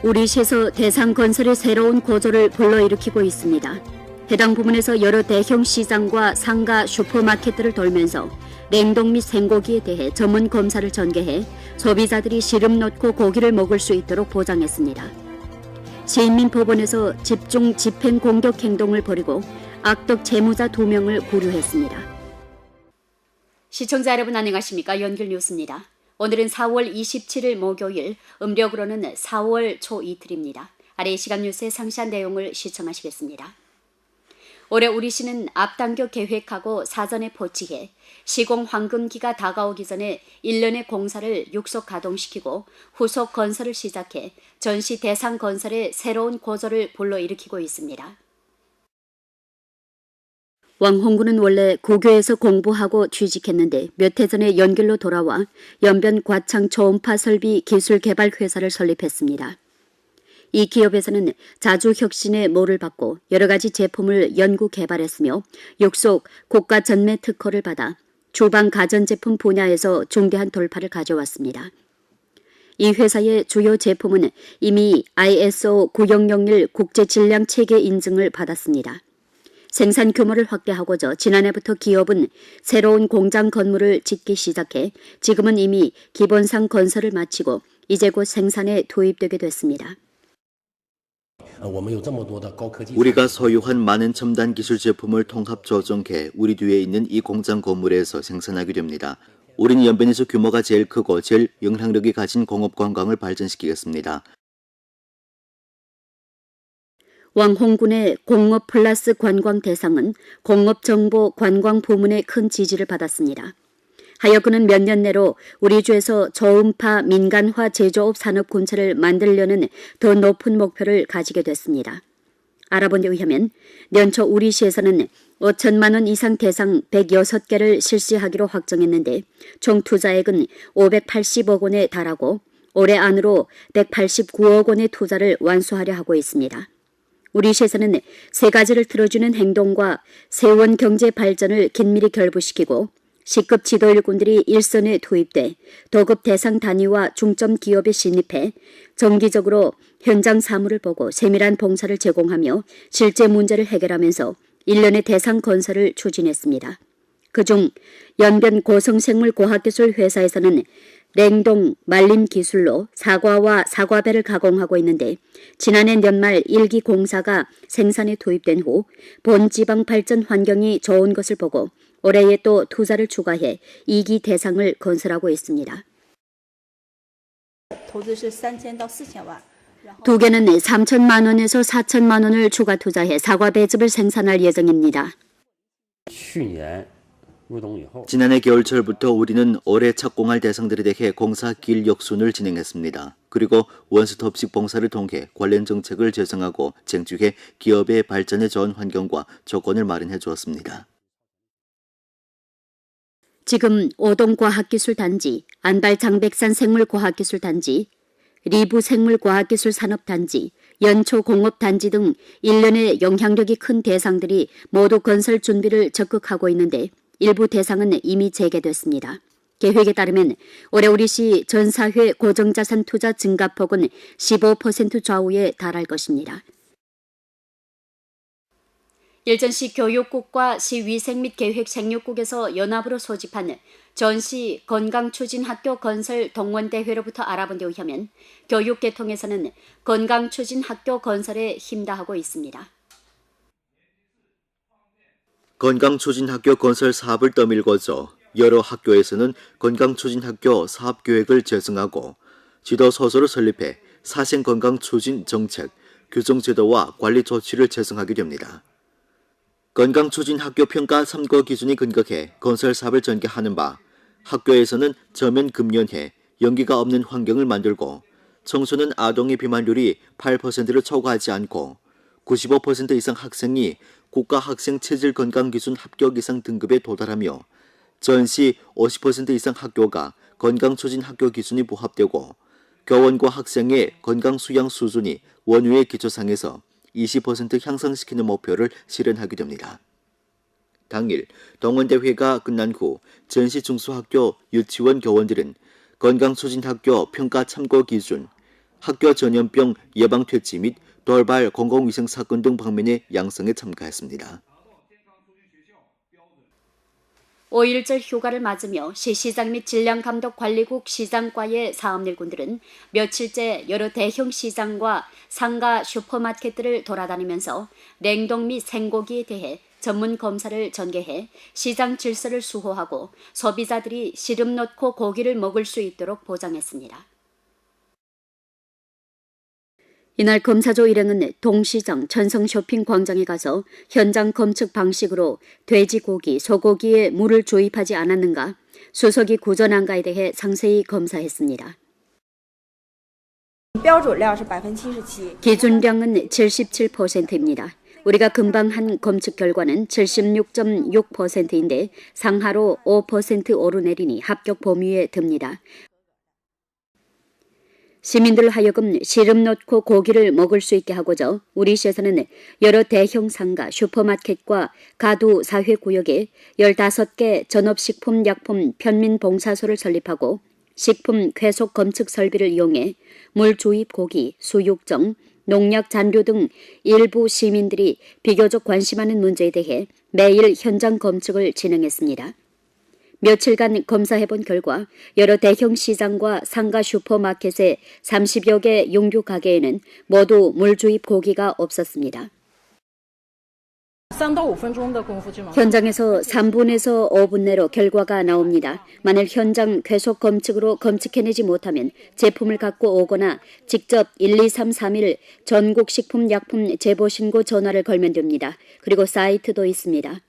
우리시에서 대상건설의 새로운 고조를 불러일으키고 있습니다. 해당 부문에서 여러 대형 시장과 상가, 슈퍼마켓들을 돌면서 냉동 및 생고기에 대해 전문 검사를 전개해 소비자들이 시름 놓고 고기를 먹을 수 있도록 보장했습니다. 시인민법원에서 집중 집행 공격 행동을 벌이고 악덕 채무자 2명을 구류했습니다. 시청자 여러분 안녕하십니까? 연결뉴스입니다. 오늘은 4월 27일 목요일, 음력으로는 4월 초 이틀입니다. 아래 이 시간 뉴스의 상세한 내용을 시청하시겠습니다. 올해 우리시는 앞당겨 계획하고 사전에 포치해 시공 황금기가 다가오기 전에 1년의 공사를 육속 가동시키고 후속 건설을 시작해 전시 대상 건설의 새로운 고조를 불러일으키고 있습니다. 왕홍군은 원래 고교에서 공부하고 취직했는데 몇 해 전에 연길로 돌아와 연변 과창 초음파 설비 기술 개발 회사를 설립했습니다. 이 기업에서는 자주 혁신의 모를 받고 여러 가지 제품을 연구 개발했으며 육속 고가 전매 특허를 받아 주방 가전제품 분야에서 중대한 돌파를 가져왔습니다. 이 회사의 주요 제품은 이미 ISO 9001 국제질량 체계 인증을 받았습니다. 생산 규모를 확대하고자 지난해부터 기업은 새로운 공장 건물을 짓기 시작해 지금은 이미 기본상 건설을 마치고 이제 곧 생산에 투입되게 됐습니다. 우리가 소유한 많은 첨단 기술 제품을 통합 조정해 우리 뒤에 있는 이 공장 건물에서 생산하게 됩니다. 우리는 연변에서 규모가 제일 크고 제일 영향력이 가진 공업 관광을 발전시키겠습니다. 왕홍군의 공업 플러스 관광 대상은 공업정보 관광 부문의 큰 지지를 받았습니다. 하여 그는 몇 년 내로 우리 주에서 저음파 민간화 제조업 산업 군체를 만들려는 더 높은 목표를 가지게 됐습니다. 알아본 데 의하면 연초 우리시에서는 5천만 원 이상 대상 106개를 실시하기로 확정했는데 총 투자액은 580억 원에 달하고 올해 안으로 189억 원의 투자를 완수하려 하고 있습니다. 우리시에서는 세 가지를 틀어주는 행동과 세원 경제 발전을 긴밀히 결부시키고 시급 지도 일꾼들이 일선에 투입돼 도급 대상 단위와 중점 기업에 진입해 정기적으로 현장 사무를 보고 세밀한 봉사를 제공하며 실제 문제를 해결하면서 1년의 대상 건설을 추진했습니다. 그중 연변 고성생물과학기술 회사에서는 냉동, 말림 기술로 사과와 사과배를 가공하고 있는데 지난해 연말 1기 공사가 생산에 투입된 후 본지방 발전 환경이 좋은 것을 보고 올해에 또 투자를 추가해 2기 대상을 건설하고 있습니다. 두 개는 3천만 원에서 4천만 원을 추가 투자해 사과 배즙을 생산할 예정입니다. 지난해 겨울철부터 우리는 올해 착공할 대상들에 대해 공사 길역순을 진행했습니다. 그리고 원스톱식 봉사를 통해 관련 정책을 제정하고 쟁취해 기업의 발전에 좋은 환경과 조건을 마련해 주었습니다. 지금 오동과학기술단지, 안발장백산 생물과학기술단지, 리부 생물과학기술산업단지, 연초공업단지 등 일련의 영향력이 큰 대상들이 모두 건설 준비를 적극하고 있는데 일부 대상은 이미 재개됐습니다. 계획에 따르면 올해 우리시 전사회 고정자산 투자 증가폭은 15% 좌우에 달할 것입니다. 일전시 교육국과 시위생 및 계획생육국에서 연합으로 소집한 전시 건강추진학교 건설 동원대회로부터 알아본 데 의하면 교육계통에서는 건강추진학교 건설에 힘다하고 있습니다. 건강추진학교 건설 사업을 떠밀고서 여러 학교에서는 건강추진학교 사업계획을 제정하고 지도소설을 설립해 사생건강추진 정책, 규정제도와 관리 조치를 제정하게 됩니다. 건강추진학교 평가 참고 기준이 근거해 건설 사업을 전개하는 바 학교에서는 저면 금연해 연기가 없는 환경을 만들고 청소년 아동의 비만율이 8%를 초과하지 않고 95% 이상 학생이 국가학생체질건강기준 합격 이상 등급에 도달하며 전시 50% 이상 학교가 건강추진학교 기준이 부합되고 교원과 학생의 건강수양 수준이 원유의 기초상에서 20% 향상시키는 목표를 실현하게 됩니다. 당일 동원대회가 끝난 후 전시 중소학교 유치원 교원들은 건강추진학교 평가 참고 기준, 학교 전염병 예방 퇴치 및 돌발 공공위생 사건 등 방면의 양성에 참가했습니다. 5.1절 휴가를 맞으며 시시장 및 질량감독관리국 시장과의 사업일꾼들은 며칠째 여러 대형 시장과 상가 슈퍼마켓들을 돌아다니면서 냉동 및 생고기에 대해 전문 검사를 전개해 시장 질서를 수호하고 소비자들이 시름 넣고 고기를 먹을 수 있도록 보장했습니다. 이날 검사조 일행은 동시장 천성쇼핑 광장에 가서 현장 검측 방식으로 돼지고기, 소고기에 물을 주입하지 않았는가, 수속이 구전한가에 대해 상세히 검사했습니다. 기준량은 77%입니다. 우리가 금방 한 검측 결과는 76.6%인데 상하로 5% 오르내리니 합격 범위에 듭니다. 시민들 하여금 시름 넣고 고기를 먹을 수 있게 하고자 우리 시에서는 여러 대형 상가, 슈퍼마켓과 가두 사회구역에 15개 전업식품 약품 편민봉사소를 설립하고 식품 쾌속 검측 설비를 이용해 물 주입 고기, 수육정, 농약 잔류 등 일부 시민들이 비교적 관심하는 문제에 대해 매일 현장 검측을 진행했습니다. 며칠간 검사해본 결과 여러 대형 시장과 상가 슈퍼마켓의 30여 개 용류 가게에는 모두 물주입 고기가 없었습니다. 현장에서 3분에서 5분 내로 결과가 나옵니다. 만일 현장 쾌속 검측으로 검측해내지 못하면 제품을 갖고 오거나 직접 1233일 전국식품약품 제보신고 전화를 걸면 됩니다. 그리고 사이트도 있습니다.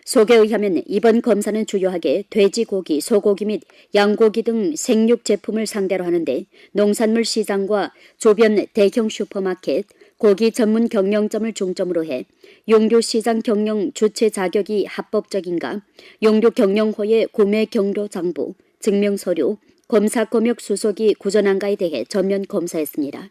속에 의하면 이번 검사는 주요하게 돼지고기, 소고기 및 양고기 등 생육 제품을 상대로 하는데 농산물 시장과 조변 대형 슈퍼마켓, 고기 전문 경영점을 중점으로 해 용류 시장 경영 주체 자격이 합법적인가, 용류 경영호의 구매 경로 장부, 증명서류, 검사 검역 수속이 구전한가에 대해 전면 검사했습니다.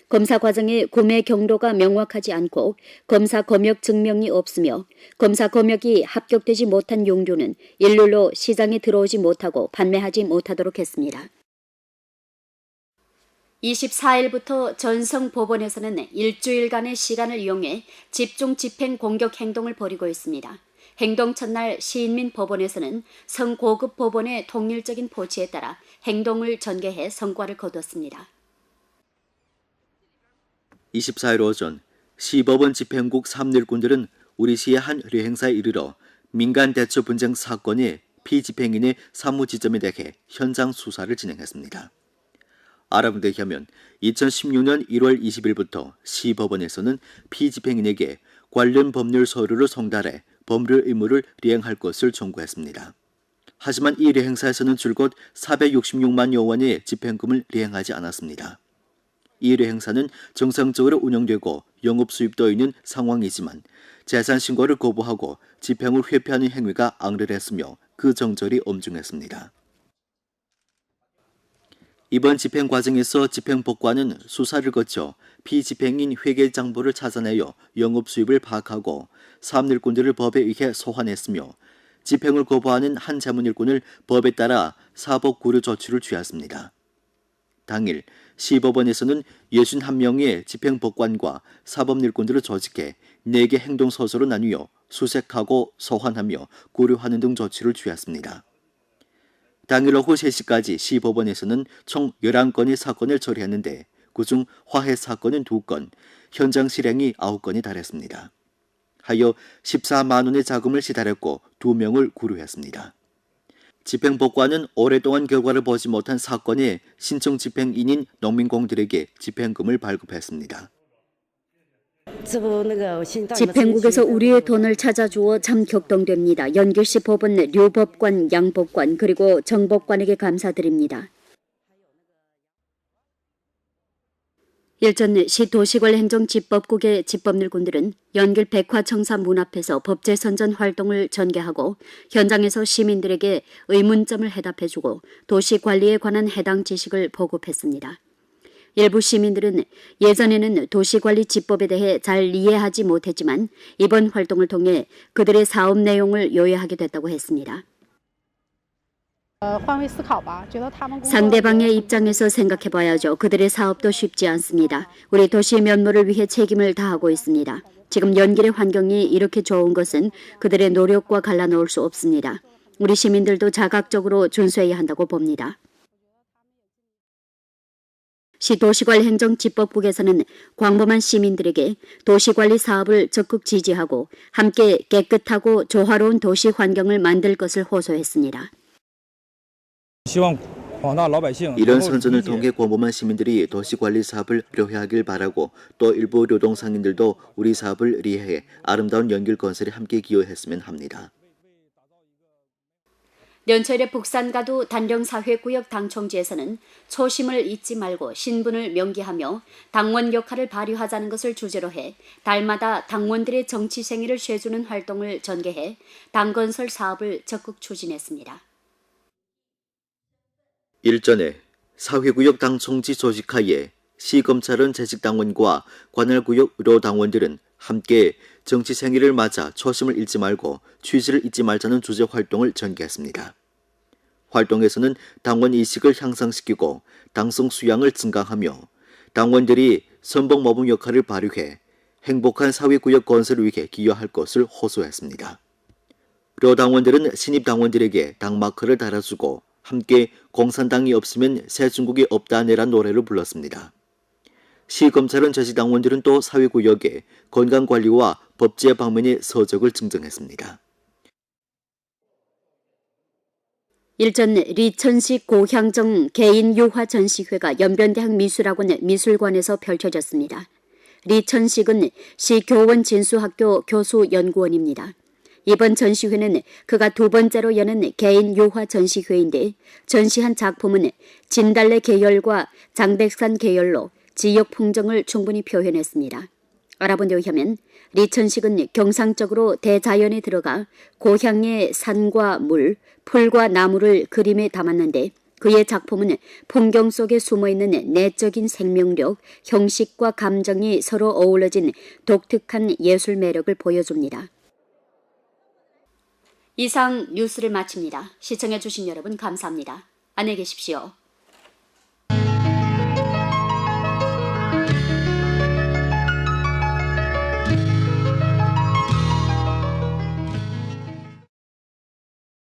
검사 과정에 구매 경로가 명확하지 않고 검사 검역 증명이 없으며 검사 검역이 합격되지 못한 용류는 일률로 시장에 들어오지 못하고 판매하지 못하도록 했습니다. 24일부터 전성법원에서는 일주일간의 시간을 이용해 집중 집행 공격 행동을 벌이고 있습니다. 행동 첫날 시인민 법원에서는 성고급 법원의 통일적인 포치에 따라 행동을 전개해 성과를 거뒀습니다. 24일 오전 시법원 집행국 3일꾼들은 우리 시의 한 의뢰행사에 이르러 민간 대처 분쟁 사건의 피집행인의 사무 지점에 대해 현장 수사를 진행했습니다. 알아본 데 의하면 2016년 1월 20일부터 시법원에서는 피집행인에게 관련 법률 서류를 송달해 법률 의무를 이행할 것을 청구했습니다. 하지만 이 의뢰행사에서는 줄곧 466만여 원의 집행금을 이행하지 않았습니다. 이 의뢰행사는 정상적으로 운영되고 영업 수입도 있는 상황이지만 재산 신고를 거부하고 집행을 회피하는 행위가 악랄했으며 그 정절이 엄중했습니다. 이번 집행 과정에서 집행법관은 수사를 거쳐 피집행인 회계장부를 찾아내어 영업 수입을 파악하고 사업일꾼들을 법에 의해 소환했으며 집행을 거부하는 한 자문일꾼을 법에 따라 사법 구류 조치를 취했습니다. 당일 시법원에서는 61명의 집행법관과 사법일꾼들을 조직해 4개 행동서소로 나뉘어 수색하고 소환하며 구류하는 등 조치를 취했습니다. 당일 오후 3시까지 시법원에서는 총 11건의 사건을 처리했는데 그중 화해 사건은 2건, 현장 실행이 9건에 달했습니다. 하여 14만 원의 자금을 시달했고 2명을 구류했습니다. 집행법관은 오랫동안 결과를 보지 못한 사건의 신청 집행인인 농민공들에게 집행금을 발급했습니다. 집행국에서 우리의 돈을 찾아주어 참 격동됩니다. 연길시 법원, 류법관, 양법관 그리고 정법관에게 감사드립니다. 일전 시 도시관행정집법국의 집법일꾼들은 연길 백화청사 문 앞에서 법제 선전 활동을 전개하고 현장에서 시민들에게 의문점을 해답해주고 도시관리에 관한 해당 지식을 보급했습니다. 일부 시민들은 예전에는 도시관리 지법에 대해 잘 이해하지 못했지만 이번 활동을 통해 그들의 사업 내용을 요약하게 됐다고 했습니다. 상대방의 입장에서 생각해봐야죠. 그들의 사업도 쉽지 않습니다. 우리 도시 면모를 위해 책임을 다하고 있습니다. 지금 연길의 환경이 이렇게 좋은 것은 그들의 노력과 갈라놓을 수 없습니다. 우리 시민들도 자각적으로 준수해야 한다고 봅니다. 시도시관행정지법국에서는 광범한 시민들에게 도시관리 사업을 적극 지지하고 함께 깨끗하고 조화로운 도시 환경을 만들 것을 호소했습니다. 이런 선전을 통해 광범한 시민들이 도시관리 사업을 배려하길 바라고 또 일부 노동상인들도 우리 사업을 이해해 아름다운 연길 건설에 함께 기여했으면 합니다. 연초일의 북산가도 단령사회구역 당총지에서는 초심을 잊지 말고 신분을 명기하며 당원 역할을 발휘하자는 것을 주제로 해 달마다 당원들의 정치 생애를 쇠주는 활동을 전개해 당건설 사업을 적극 추진했습니다. 일전에 사회구역 당총지 조직하에 시검찰은 재직당원과 관할구역 의료당원들은 함께 정치 생일을 맞아 초심을 잃지 말고 취지를 잊지 말자는 주제 활동을 전개했습니다. 활동에서는 당원 의식을 향상시키고 당성 수양을 증강하며 당원들이 선봉 모범 역할을 발휘해 행복한 사회구역 건설을 위해 기여할 것을 호소했습니다. 의료당원들은 신입 당원들에게 당마크를 달아주고 함께 공산당이 없으면 새 중국이 없다네란 노래를 불렀습니다. 시검찰은 재직당원들은 또 사회구역에 건강관리와 법제 방면의 서적을 증정했습니다. 일전 리천식 고향정 개인 유화 전시회가 연변대학 미술학원 미술관에서 펼쳐졌습니다. 리천식은 시교원 진수학교 교수 연구원입니다. 이번 전시회는 그가 두 번째로 여는 개인 유화 전시회인데 전시한 작품은 진달래 계열과 장백산 계열로 지역 풍경을 충분히 표현했습니다. 알아본 데 의하면 리천식은 경상적으로 대자연에 들어가 고향의 산과 물, 풀과 나무를 그림에 담았는데 그의 작품은 풍경 속에 숨어있는 내적인 생명력, 형식과 감정이 서로 어우러진 독특한 예술 매력을 보여줍니다. 이상 뉴스를 마칩니다. 시청해주신 여러분 감사합니다. 안녕히 계십시오.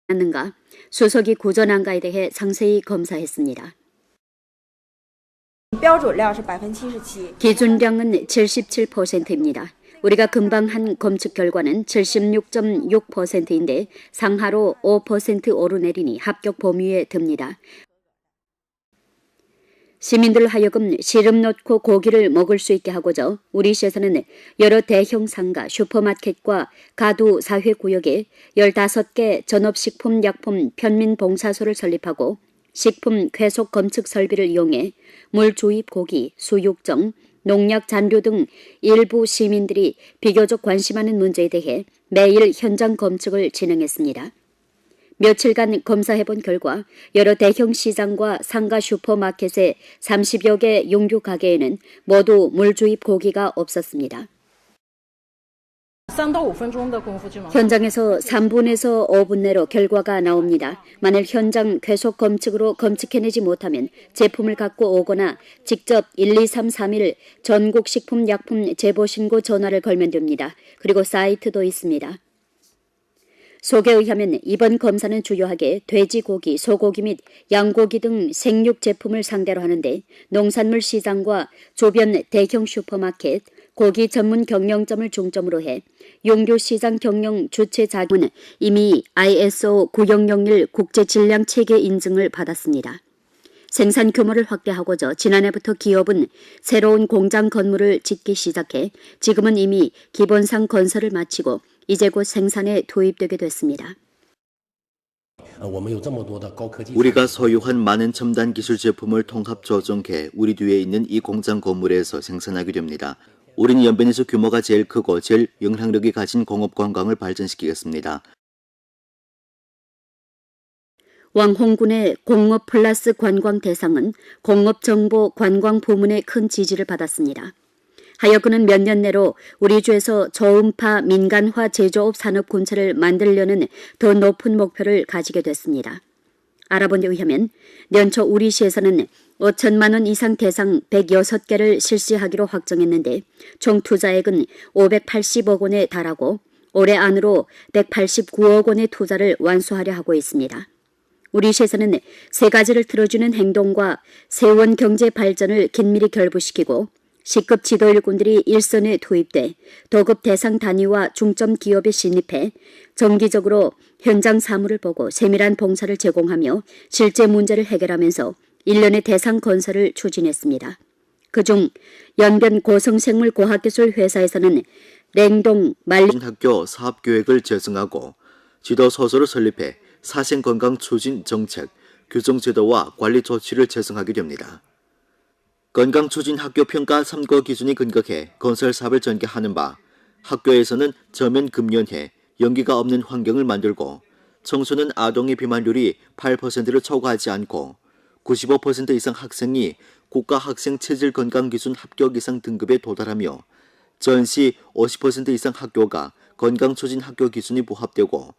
않는가? 수석이 구전한가에 대해 상세히 검사했습니다. 기준량은 77%입니다. 우리가 금방 한 검측 결과는 76.6%인데 상하로 5% 오르내리니 합격 범위에 듭니다. 시민들 하여금 시름 넣고 고기를 먹을 수 있게 하고자 우리 시에서는 여러 대형 상가, 슈퍼마켓과 가두 사회구역에 15개 전업식품 약품 편민봉사소를 설립하고 식품 쾌속 검측 설비를 이용해 물 주입 고기, 수육정, 농약 잔류 등 일부 시민들이 비교적 관심하는 문제에 대해 매일 현장 검측을 진행했습니다. 며칠간 검사해본 결과 여러 대형 시장과 상가 슈퍼마켓의 30여 개 용규 가게에는 모두 물 주입 고기가 없었습니다. 현장에서 3분에서 5분 내로 결과가 나옵니다. 만일 현장 쾌속 검측으로 검측해내지 못하면 제품을 갖고 오거나 직접 1233일 전국식품약품 제보신고 전화를 걸면 됩니다. 그리고 사이트도 있습니다. 소개에 의하면 이번 검사는 주요하게 돼지고기, 소고기 및 양고기 등 생육 제품을 상대로 하는데 농산물 시장과 주변 대형 슈퍼마켓, 고기 전문 경영점을 중점으로 해 용교 시장 경영 주체 자금은 이미 ISO 9001 국제질량 체계 인증을 받았습니다. 생산 규모를 확대하고자 지난해부터 기업은 새로운 공장 건물을 짓기 시작해 지금은 이미 기본상 건설을 마치고 이제 곧 생산에 투입되게 됐습니다. 우리가 소유한 많은 첨단 기술 제품을 통합 조정해 우리 뒤에 있는 이 공장 건물에서 생산하게 됩니다. 우리는 연변에서 규모가 제일 크고 제일 영향력이 가진 공업 관광을 발전시키겠습니다. 왕홍군의 공업 플러스 관광 대상은 공업정보 관광 부문의 큰 지지를 받았습니다. 하여 그는 몇 년 내로 우리 주에서 저음파 민간화 제조업 산업 군체를 만들려는 더 높은 목표를 가지게 됐습니다. 알아본 데 의하면 연초 우리시에서는 5천만 원 이상 대상 106개를 실시하기로 확정했는데 총 투자액은 580억 원에 달하고 올해 안으로 189억 원의 투자를 완수하려 하고 있습니다. 우리시에서는 세 가지를 틀어주는 행동과 세원 경제 발전을 긴밀히 결부시키고 시급 지도 일꾼들이 일선에 투입돼 도급 대상 단위와 중점 기업에 진입해 정기적으로 현장 사무를 보고 세밀한 봉사를 제공하며 실제 문제를 해결하면서 일련의 대상 건설을 추진했습니다. 그중 연변 고성생물과학기술 회사에서는 냉동 말린 학교 사업계획을 제정하고 지도 소설을 설립해 사생건강 추진 정책, 규정제도와 관리 조치를 제정하게 됩니다. 건강추진학교평가 3거 기준이 근거해 건설 사업을 전개하는 바 학교에서는 저면 금연해 연기가 없는 환경을 만들고 청소년 아동의 비만율이 8%를 초과하지 않고 95% 이상 학생이 국가학생체질건강기준 합격 이상 등급에 도달하며 전시 50% 이상 학교가 건강추진학교 기준이 부합되고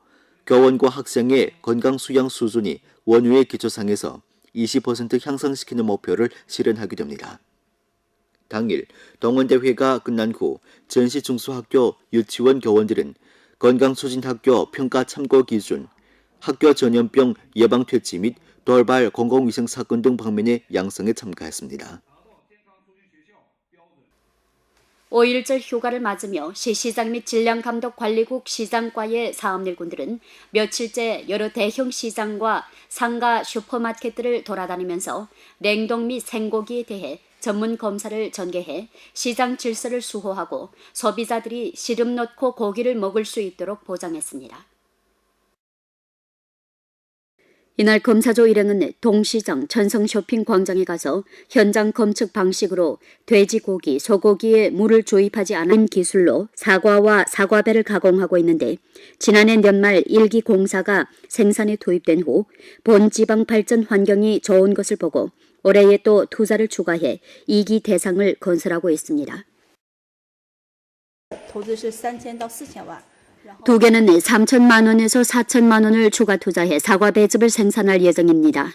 교원과 학생의 건강수양 수준이 원유의 기초상에서 20% 향상시키는 목표를 실현하게 됩니다. 당일 동원대회가 끝난 후 전시 중소학교 유치원 교원들은 건강추진학교 평가 참고 기준, 학교 전염병 예방 퇴치 및 돌발 공공위생 사건 등 방면의 양성에 참가했습니다. 5일절 휴가를 맞으며 시시장 및 질량감독관리국 시장과의 사업일꾼들은 며칠째 여러 대형 시장과 상가 슈퍼마켓들을 돌아다니면서 냉동 및 생고기에 대해 전문 검사를 전개해 시장 질서를 수호하고 소비자들이 시름 넣고 고기를 먹을 수 있도록 보장했습니다. 이날 검사조 일행은 동시장 천성쇼핑광장에 가서 현장 검측 방식으로 돼지고기, 소고기에 물을 조입하지 않은 기술로 사과와 사과배를 가공하고 있는데 지난해 연말 1기 공사가 생산에 투입된 후 본지방 발전 환경이 좋은 것을 보고 올해에 또 투자를 추가해 2기 대상을 건설하고 있습니다. 投资是3000到4000万。 두 개는 3천만 원에서 4천만 원을 추가 투자해 사과 배즙을 생산할 예정입니다.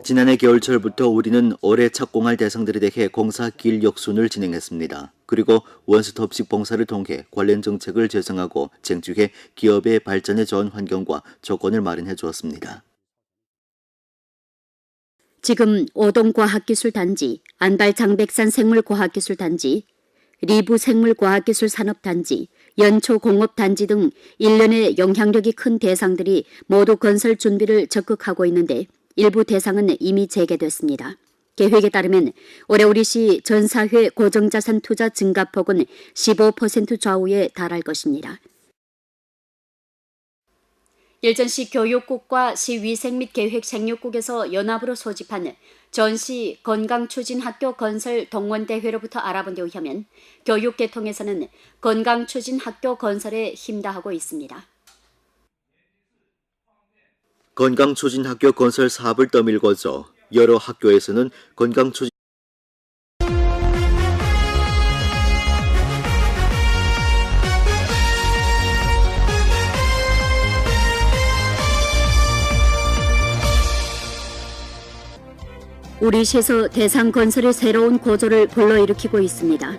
지난해 겨울철부터 우리는 올해 착공할 대상들에 대해 공사 길 역순을 진행했습니다. 그리고 원스톱식 봉사를 통해 관련 정책을 제정하고 쟁취해 기업의 발전에 좋은 환경과 조건을 마련해 주었습니다. 지금 오동과학기술단지, 안발장백산 생물과학기술단지, 리부 생물과학기술산업단지, 연초공업단지 등 일련의 영향력이 큰 대상들이 모두 건설 준비를 적극하고 있는데 일부 대상은 이미 재개됐습니다. 계획에 따르면 올해 우리시 전사회 고정자산 투자 증가폭은 15% 좌우에 달할 것입니다. 일전시 교육국과 시위생 및 계획생육국에서 연합으로 소집한 전시 건강추진학교 건설 동원대회로부터 알아본 데 의하면 교육계통에서는 건강추진학교 건설에 힘다하고 있습니다. 건강추진학교 건설 사업을 떠밀고서 여러 학교에서는 건강추진 우리시에서 대상 건설의 새로운 고조를 불러일으키고 있습니다.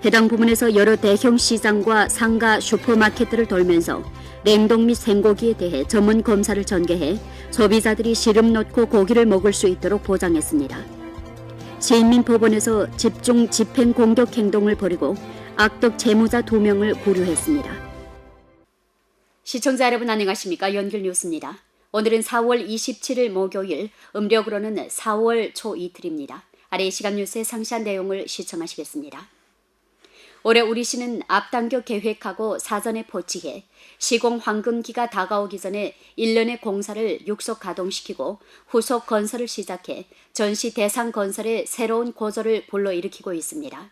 해당 부문에서 여러 대형 시장과 상가 슈퍼마켓들을 돌면서 냉동 및 생고기에 대해 전문 검사를 전개해 소비자들이 시름 넣고 고기를 먹을 수 있도록 보장했습니다. 시인민법원에서 집중 집행 공격 행동을 벌이고 악덕 재무자 2명을 구류했습니다. 시청자 여러분 안녕하십니까? 연결뉴스입니다. 오늘은 4월 27일 목요일, 음력으로는 4월 초 이틀입니다. 아래 시간 뉴스의 상세한 내용을 시청하시겠습니다. 올해 우리시는 앞당겨 계획하고 사전에 포치해 시공 황금기가 다가오기 전에 1년의 공사를 육속 가동시키고 후속 건설을 시작해 전시 대상 건설의 새로운 고조를 불러일으키고 있습니다.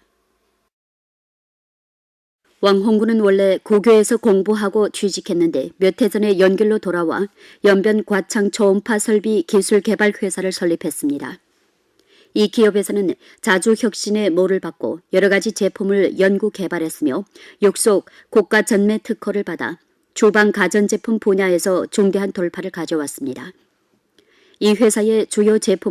왕홍군은 원래 고교에서 공부하고 취직했는데 몇 해 전에 연길로 돌아와 연변 과창 초음파 설비 기술 개발 회사를 설립했습니다. 이 기업에서는 자주 혁신의 모를 받고 여러 가지 제품을 연구 개발했으며 육속 고가 전매 특허를 받아 주방 가전제품 분야에서 중대한 돌파를 가져왔습니다. 이 회사의 주요 제품